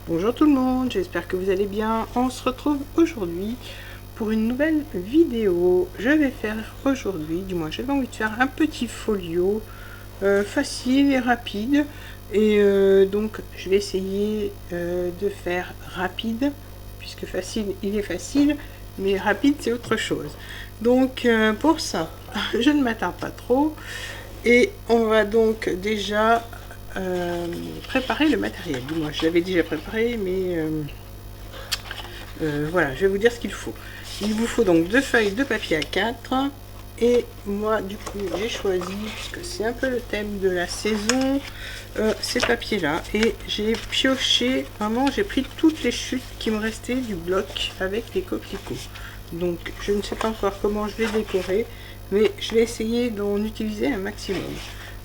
Bonjour tout le monde, j'espère que vous allez bien. On se retrouve aujourd'hui pour une nouvelle vidéo. Je vais faire aujourd'hui, du moins j'avais envie de faire un petit folio facile et rapide. Et donc je vais essayer de faire rapide, puisque facile il est facile, mais rapide c'est autre chose. Donc pour ça, je ne m'attarde pas trop. Et on va donc déjà préparer le matériel. Moi je l'avais déjà préparé, mais voilà, je vais vous dire ce qu'il faut. Il vous faut donc 2 feuilles de papier A4. Et moi du coup j'ai choisi, puisque c'est un peu le thème de la saison, ces papiers là. Et j'ai pioché, vraiment j'ai pris toutes les chutes qui me restaient du bloc avec les coquelicots. Donc je ne sais pas encore comment je vais décorer, mais je vais essayer d'en utiliser un maximum.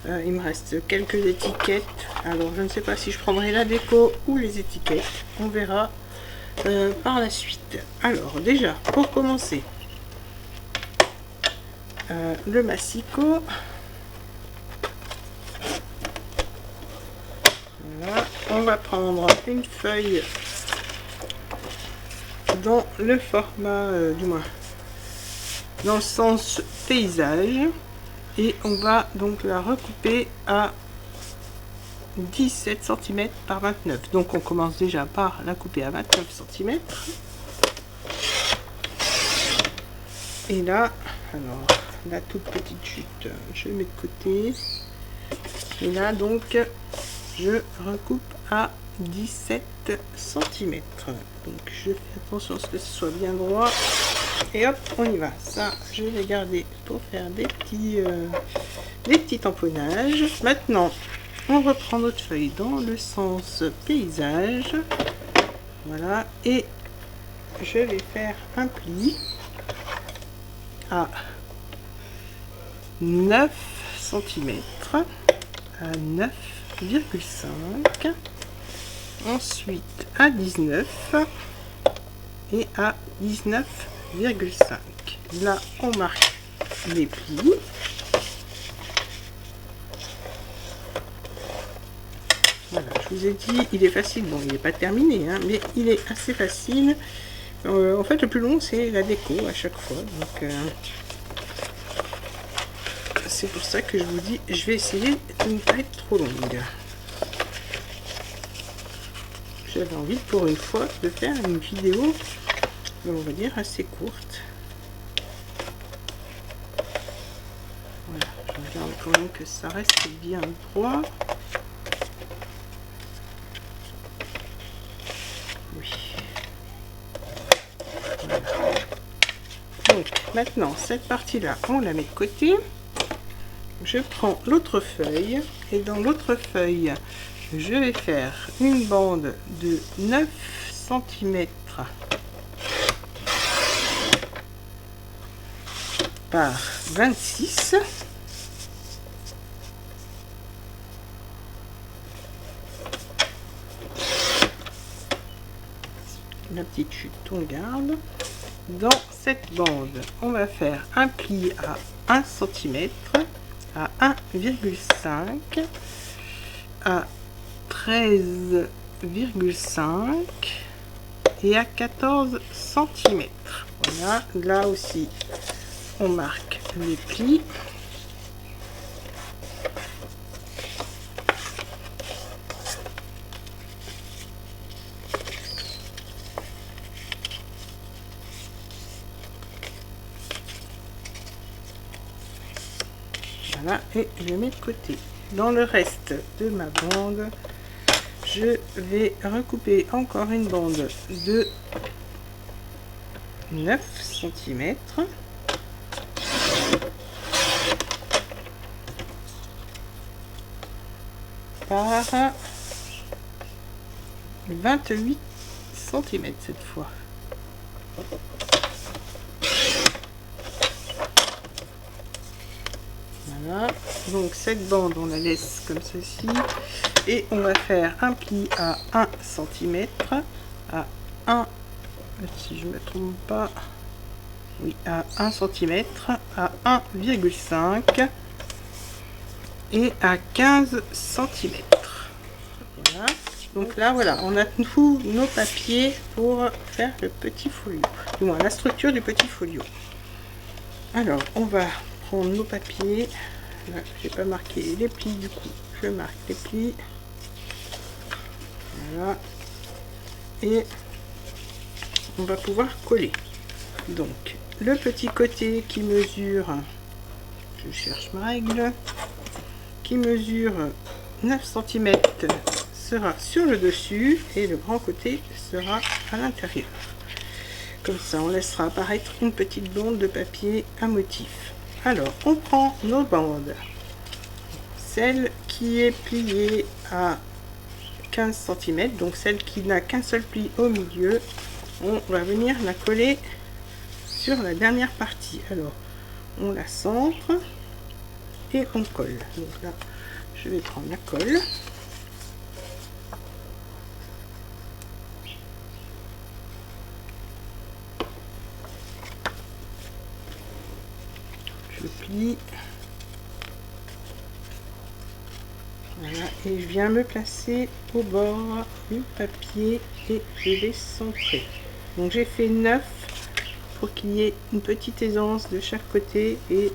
Il me reste quelques étiquettes, alors je ne sais pas si je prendrai la déco ou les étiquettes, on verra par la suite. Alors déjà, pour commencer, le massicot. Voilà, on va prendre une feuille dans le format, du moins dans le sens paysage, et on va donc la recouper à 17 cm par 29. Donc on commence déjà par la couper à 29 cm. Et là, alors la toute petite chute, je mets de côté. Et là donc je recoupe à 17 cm. Donc je fais attention à ce que ce soit bien droit. Et hop, on y va. Ça, je vais garder pour faire des petits tamponnages. Maintenant, on reprend notre feuille dans le sens paysage. Voilà. Et je vais faire un pli à 9 cm, à 9,5. Ensuite à 19 et à 19,5. Là on marque les plis. Voilà, je vous ai dit, il est facile. Bon, il n'est pas terminé, hein, mais il est assez facile. En fait, le plus long c'est la déco à chaque fois. Donc c'est pour ça que je vous dis, je vais essayer de ne pas être trop longue. J'avais envie pour une fois de faire une vidéo, on va dire, assez courte. Voilà, je regarde quand même que ça reste bien droit. Oui. Voilà. Donc maintenant, cette partie-là, on la met de côté. Je prends l'autre feuille et dans l'autre feuille, je vais faire une bande de 9 cm par 26. La petite chute, on garde. Dans cette bande, on va faire un pli à 1 cm, à 1,5, à 13,5 et à 14 cm. Voilà, là aussi on marque les plis. Voilà, et je mets de côté. Dans le reste de ma bande, je vais recouper encore une bande de 9 cm par 28 cm cette fois. Voilà, donc cette bande on la laisse comme ceci et on va faire un pli à 1 cm, à 1, si je ne me trompe pas, oui, à 1 cm, à 1,5 et à 15 cm. Voilà. Donc là, voilà, on a tous nos papiers pour faire le petit folio. Du moins, la structure du petit folio. Alors, on va prendre nos papiers. Là, j'ai pas marqué les plis, du coup, je marque les plis. Voilà. Et on va pouvoir coller. Donc, le petit côté qui mesure, je cherche ma règle, qui mesure 9 cm sera sur le dessus et le grand côté sera à l'intérieur. Comme ça, on laissera apparaître une petite bande de papier à motif. Alors, on prend nos bandes. Celle qui est pliée à 15 cm, donc celle qui n'a qu'un seul pli au milieu, on va venir la coller sur la dernière partie. Alors, on la centre et on colle. Donc là, je vais prendre la colle. Je plie. Voilà, et je viens me placer au bord du papier et je vais centrer. Donc j'ai fait 9 pour qu'il y ait une petite aisance de chaque côté et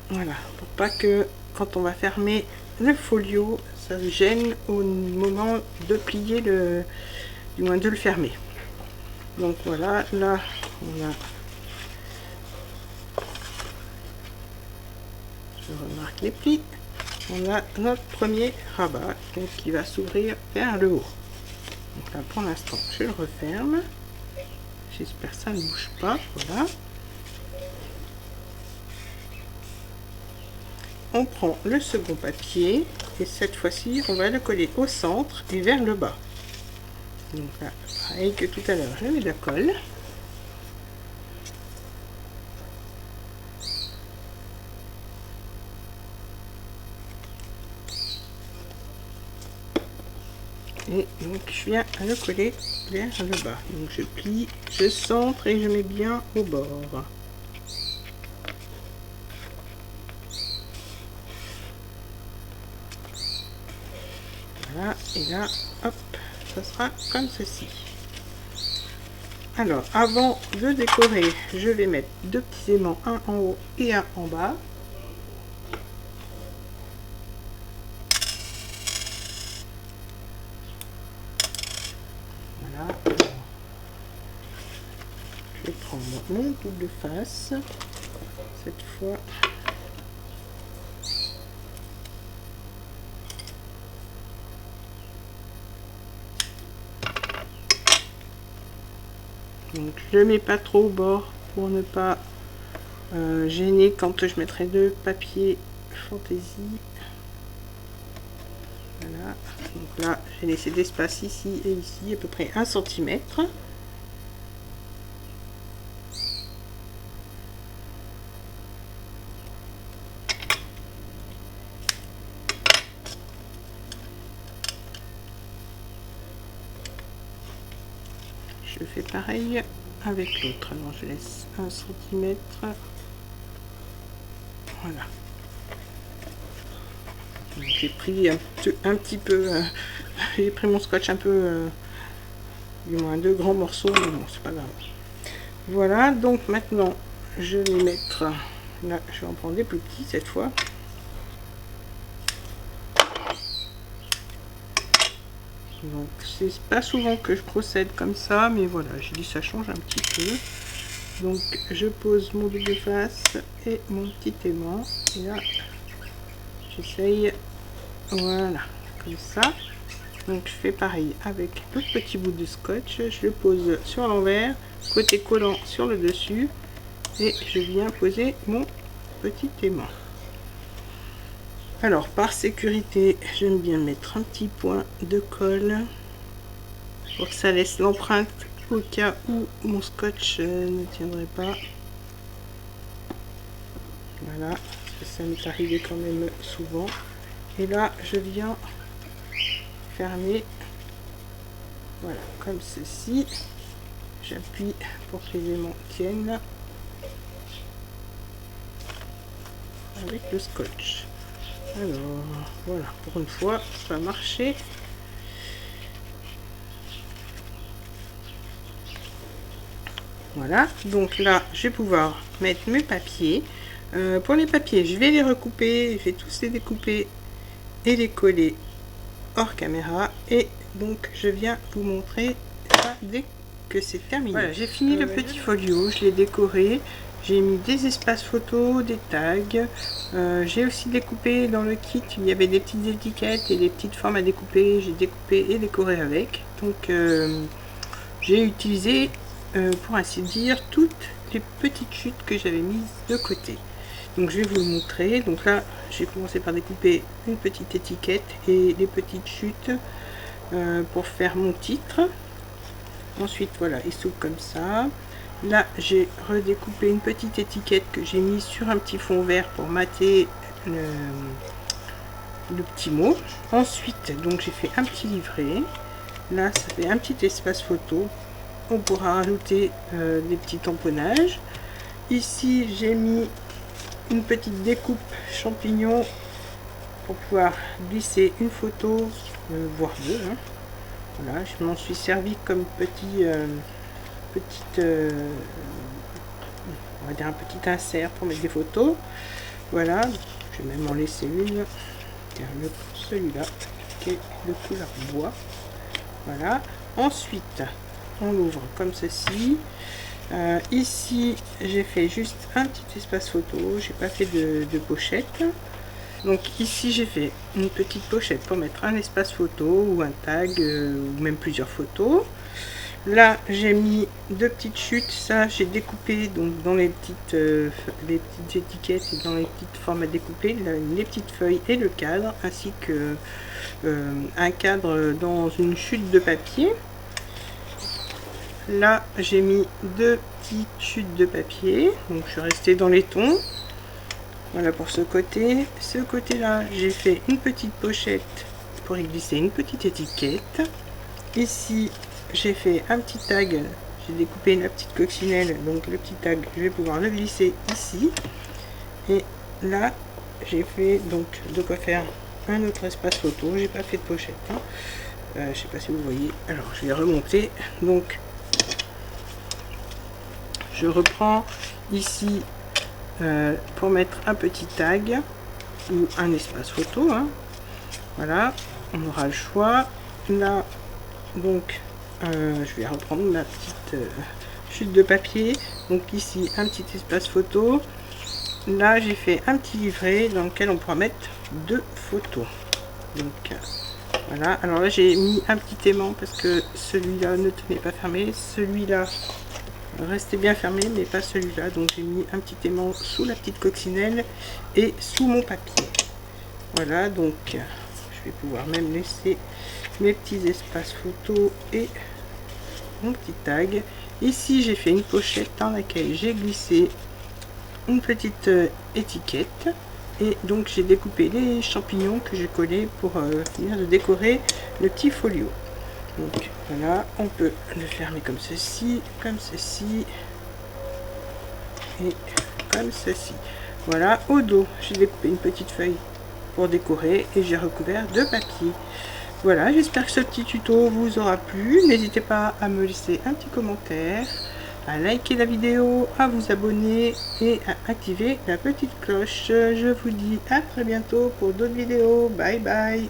voilà, pour pas que quand on va fermer le folio, ça gêne au moment de plier du moins de le fermer. Donc voilà, là on a, je remarque les plis, on a notre premier rabat donc qui va s'ouvrir vers le haut. Donc là pour l'instant je le referme, j'espère que ça ne bouge pas. Voilà, on prend le second papier et cette fois-ci on va le coller au centre et vers le bas. Donc là pareil que tout à l'heure, je mets de la colle. Et donc je viens à le coller vers le bas. Donc je plie, je centre et je mets bien au bord. Voilà, et là, hop, ça sera comme ceci. Alors, avant de décorer, je vais mettre deux petits aimants, un en haut et un en bas. Voilà. Je vais prendre mon double face. Cette fois, donc je ne mets pas trop au bord pour ne pas gêner quand je mettrai deux papiers fantaisie. Voilà, donc là j'ai laissé de l'espace ici et ici, à peu près 1 cm. Je fais pareil avec l'autre, alors je laisse 1 cm. Voilà. J'ai pris un petit peu, j'ai pris mon scotch un peu, du moins 2 grands morceaux, mais bon, c'est pas grave. Voilà, donc maintenant je vais mettre, là je vais en prendre des plus petits cette fois. Donc c'est pas souvent que je procède comme ça, mais voilà, j'ai dit ça change un petit peu. Donc je pose mon double face et mon petit aimant, et là j'essaye, voilà, comme ça. Donc je fais pareil avec le petit bout de scotch, je le pose sur l'envers, côté collant sur le dessus, et je viens poser mon petit aimant. Alors par sécurité, j'aime bien mettre un petit point de colle pour que ça laisse l'empreinte au cas où mon scotch ne tiendrait pas. Voilà, ça m'est arrivé quand même souvent. Et là, je viens fermer, voilà, comme ceci. J'appuie pour que les aimants tiennent avec le scotch. Alors, voilà, pour une fois, ça va marcher. Voilà, donc là, je vais pouvoir mettre mes papiers. Pour les papiers, je vais les recouper, je vais tous les découper et les coller hors caméra. Et donc, je viens vous montrer ça dès que c'est terminé. Voilà, j'ai fini le petit folio, je l'ai décoré. J'ai mis des espaces photos, des tags. J'ai aussi découpé dans le kit, il y avait des petites étiquettes et des petites formes à découper. J'ai découpé et décoré avec. Donc, j'ai utilisé, pour ainsi dire, toutes les petites chutes que j'avais mises de côté. Donc, je vais vous le montrer. Donc là, j'ai commencé par découper une petite étiquette et des petites chutes pour faire mon titre. Ensuite, voilà, il s'ouvre comme ça. Là, j'ai redécoupé une petite étiquette que j'ai mise sur un petit fond vert pour mater le petit mot. Ensuite, donc j'ai fait un petit livret. Là, ça fait un petit espace photo. On pourra rajouter des petits tamponnages. Ici, j'ai mis une petite découpe champignon pour pouvoir glisser une photo, voire deux. Hein. Voilà, je m'en suis servi comme on va dire un petit insert pour mettre des photos. Voilà, je vais même en laisser une. Celui-là, qui est de couleur bois. Voilà. Ensuite, on l'ouvre comme ceci. Ici, j'ai fait juste un petit espace photo. J'ai pas fait de pochette. Donc ici, j'ai fait une petite pochette pour mettre un espace photo ou un tag ou même plusieurs photos. Là, j'ai mis deux petites chutes. Ça, j'ai découpé donc dans les petites étiquettes et dans les petites formes à découper, les petites feuilles et le cadre, ainsi que un cadre dans une chute de papier. Là, j'ai mis deux petites chutes de papier. Donc, je suis restée dans les tons. Voilà pour ce côté. Ce côté-là, j'ai fait une petite pochette pour y glisser une petite étiquette. Ici, j'ai fait un petit tag. J'ai découpé la petite coccinelle. Donc, le petit tag, je vais pouvoir le glisser ici. Et là, j'ai fait donc de quoi faire un autre espace photo. J'ai pas fait de pochette. Hein. Je sais pas si vous voyez. Alors, je vais remonter. Donc, je reprends ici pour mettre un petit tag ou un espace photo. Hein. Voilà, on aura le choix. Là, donc, je vais reprendre ma petite chute de papier. Donc ici, un petit espace photo. Là, j'ai fait un petit livret dans lequel on pourra mettre deux photos. Donc, voilà. Alors là, j'ai mis un petit aimant parce que celui-là ne tenait pas fermé. Celui-là restait bien fermé, mais pas celui-là. Donc, j'ai mis un petit aimant sous la petite coccinelle et sous mon papier. Voilà, donc, je vais pouvoir même laisser mes petits espaces photos et mon petit tag. Ici, j'ai fait une pochette dans laquelle j'ai glissé une petite étiquette. Et donc, j'ai découpé les champignons que j'ai collés pour finir de décorer le petit folio. Donc, voilà, on peut le fermer comme ceci et comme ceci. Voilà, au dos, j'ai découpé une petite feuille pour décorer et j'ai recouvert de papier. Voilà, j'espère que ce petit tuto vous aura plu. N'hésitez pas à me laisser un petit commentaire, à liker la vidéo, à vous abonner et à activer la petite cloche. Je vous dis à très bientôt pour d'autres vidéos. Bye bye.